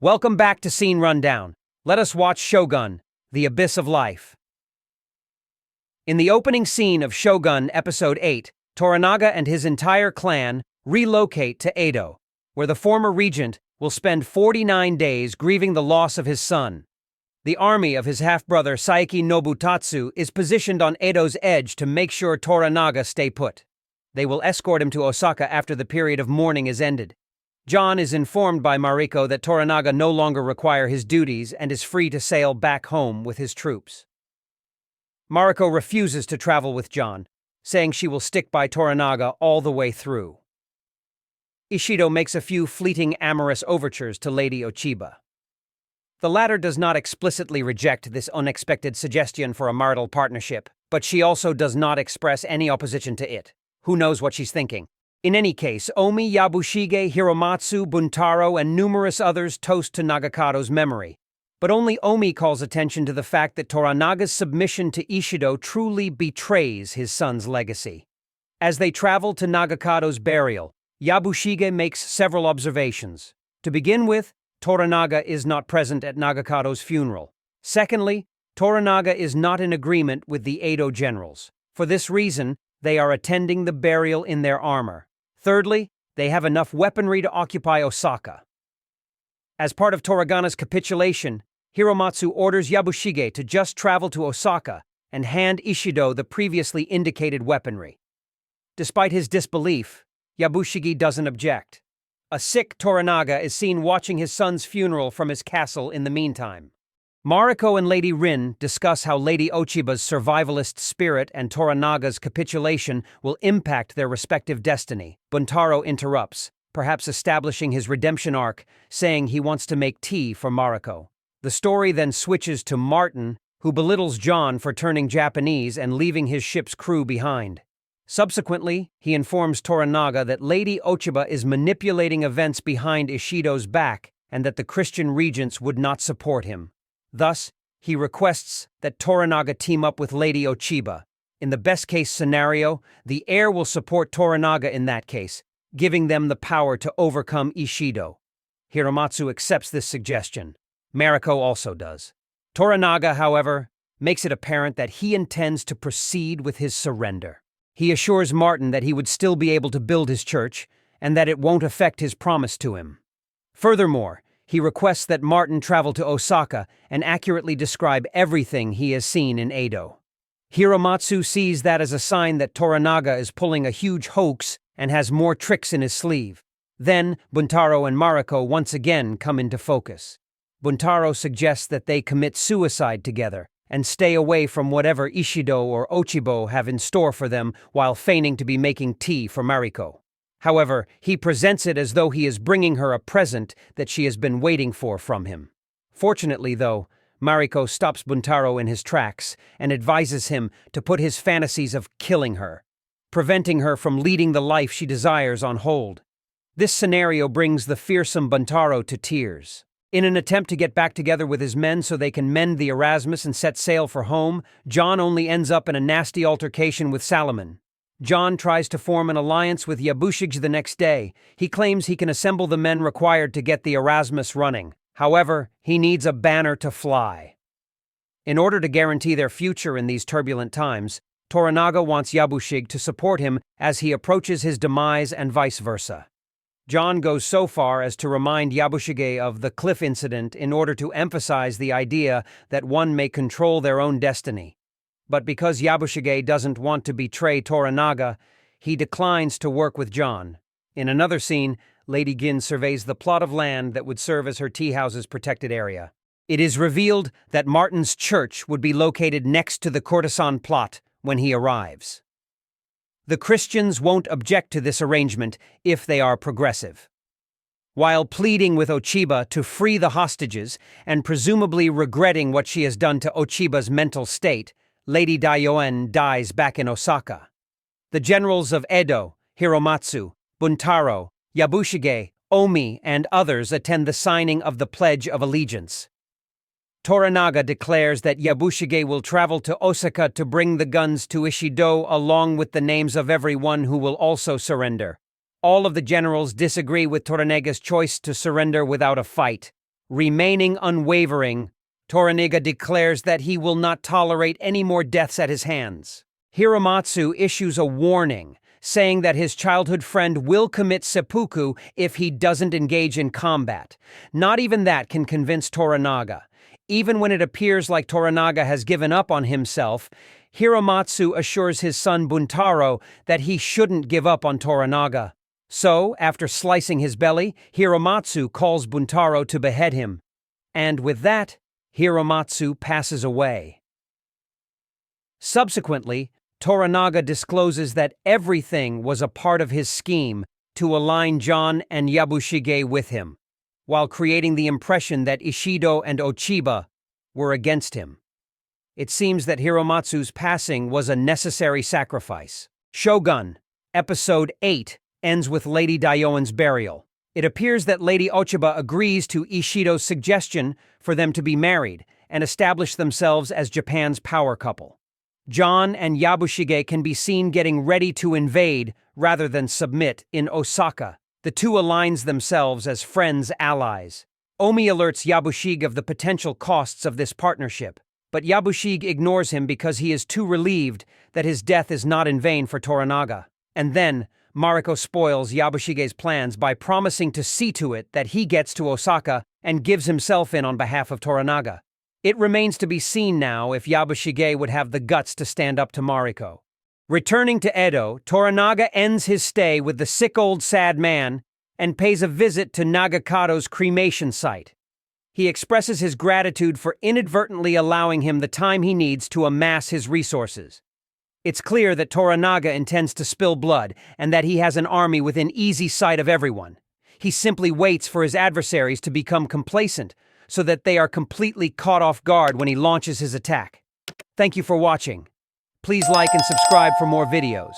Welcome back to Scene Rundown. Let us watch Shogun, The Abyss of Life. In the opening scene of Shogun Episode 8, Toranaga and his entire clan relocate to Edo, where the former regent will spend 49 days grieving the loss of his son. The army of his half-brother Saiki Nobutatsu is positioned on Edo's edge to make sure Toranaga stay put. They will escort him to Osaka after the period of mourning is ended. John is informed by Mariko that Toranaga no longer requires his duties and is free to sail back home with his troops. Mariko refuses to travel with John, saying she will stick by Toranaga all the way through. Ishido makes a few fleeting amorous overtures to Lady Ochiba. The latter does not explicitly reject this unexpected suggestion for a marital partnership, but she also does not express any opposition to it. Who knows what she's thinking? In any case, Omi, Yabushige, Hiromatsu, Buntaro, and numerous others toast to Nagakado's memory. But only Omi calls attention to the fact that Toranaga's submission to Ishido truly betrays his son's legacy. As they travel to Nagakado's burial, Yabushige makes several observations. To begin with, Toranaga is not present at Nagakado's funeral. Secondly, Toranaga is not in agreement with the Edo generals. For this reason, they are attending the burial in their armor. Thirdly, they have enough weaponry to occupy Osaka. As part of Toranaga's capitulation, Hiromatsu orders Yabushige to just travel to Osaka and hand Ishido the previously indicated weaponry. Despite his disbelief, Yabushige doesn't object. A sick Toranaga is seen watching his son's funeral from his castle in the meantime. Mariko and Lady Rin discuss how Lady Ochiba's survivalist spirit and Toranaga's capitulation will impact their respective destiny. Buntaro interrupts, perhaps establishing his redemption arc, saying he wants to make tea for Mariko. The story then switches to Martin, who belittles John for turning Japanese and leaving his ship's crew behind. Subsequently, he informs Toranaga that Lady Ochiba is manipulating events behind Ishido's back and that the Christian regents would not support him. Thus, he requests that Toranaga team up with Lady Ochiba. In the best-case scenario, the heir will support Toranaga in that case, giving them the power to overcome Ishido. Hiromatsu accepts this suggestion. Mariko also does. Toranaga, however, makes it apparent that he intends to proceed with his surrender. He assures Martin that he would still be able to build his church and that it won't affect his promise to him. Furthermore, he requests that Martin travel to Osaka and accurately describe everything he has seen in Edo. Hiromatsu sees that as a sign that Toranaga is pulling a huge hoax and has more tricks in his sleeve. Then, Buntaro and Mariko once again come into focus. Buntaro suggests that they commit suicide together and stay away from whatever Ishido or Ochiba have in store for them while feigning to be making tea for Mariko. However, he presents it as though he is bringing her a present that she has been waiting for from him. Fortunately, though, Mariko stops Buntaro in his tracks and advises him to put his fantasies of killing her, preventing her from leading the life she desires on hold. This scenario brings the fearsome Buntaro to tears. In an attempt to get back together with his men so they can mend the Erasmus and set sail for home, John only ends up in a nasty altercation with Salamon. John tries to form an alliance with Yabushige the next day. He claims he can assemble the men required to get the Erasmus running. However, he needs a banner to fly. In order to guarantee their future in these turbulent times, Toranaga wants Yabushige to support him as he approaches his demise and vice versa. John goes so far as to remind Yabushige of the cliff incident in order to emphasize the idea that one may control their own destiny. But because Yabushige doesn't want to betray Toranaga, he declines to work with John. In another scene, Lady Gin surveys the plot of land that would serve as her tea house's protected area. It is revealed that Martin's church would be located next to the courtesan plot when he arrives. The Christians won't object to this arrangement if they are progressive. While pleading with Ochiba to free the hostages and presumably regretting what she has done to Ochiba's mental state, Lady Daiyoin dies back in Osaka. The generals of Edo, Hiromatsu, Buntaro, Yabushige, Omi, and others attend the signing of the Pledge of Allegiance. Toranaga declares that Yabushige will travel to Osaka to bring the guns to Ishido along with the names of everyone who will also surrender. All of the generals disagree with Toranaga's choice to surrender without a fight. Remaining unwavering, Toranaga declares that he will not tolerate any more deaths at his hands. Hiromatsu issues a warning, saying that his childhood friend will commit seppuku if he doesn't engage in combat. Not even that can convince Toranaga. Even when it appears like Toranaga has given up on himself, Hiromatsu assures his son Buntaro that he shouldn't give up on Toranaga. So, after slicing his belly, Hiromatsu calls Buntaro to behead him. And with that, Hiromatsu passes away. Subsequently, Toranaga discloses that everything was a part of his scheme to align John and Yabushige with him, while creating the impression that Ishido and Ochiba were against him. It seems that Hiromatsu's passing was a necessary sacrifice. Shogun, Episode 8, ends with Lady Daiyoin's burial. It appears that Lady Ochiba agrees to Ishido's suggestion for them to be married and establish themselves as Japan's power couple. John and Yabushige can be seen getting ready to invade rather than submit in Osaka. The two aligns themselves as friends allies. Omi alerts Yabushige of the potential costs of this partnership, but Yabushige ignores him because he is too relieved that his death is not in vain for Toranaga. And then, Mariko spoils Yabushige's plans by promising to see to it that he gets to Osaka and gives himself in on behalf of Toranaga. It remains to be seen now if Yabushige would have the guts to stand up to Mariko. Returning to Edo, Toranaga ends his stay with the sick old sad man and pays a visit to Nagakado's cremation site. He expresses his gratitude for inadvertently allowing him the time he needs to amass his resources. It's clear that Toranaga intends to spill blood and that he has an army within easy sight of everyone. He simply waits for his adversaries to become complacent so that they are completely caught off guard when he launches his attack. Thank you for watching. Please like and subscribe for more videos.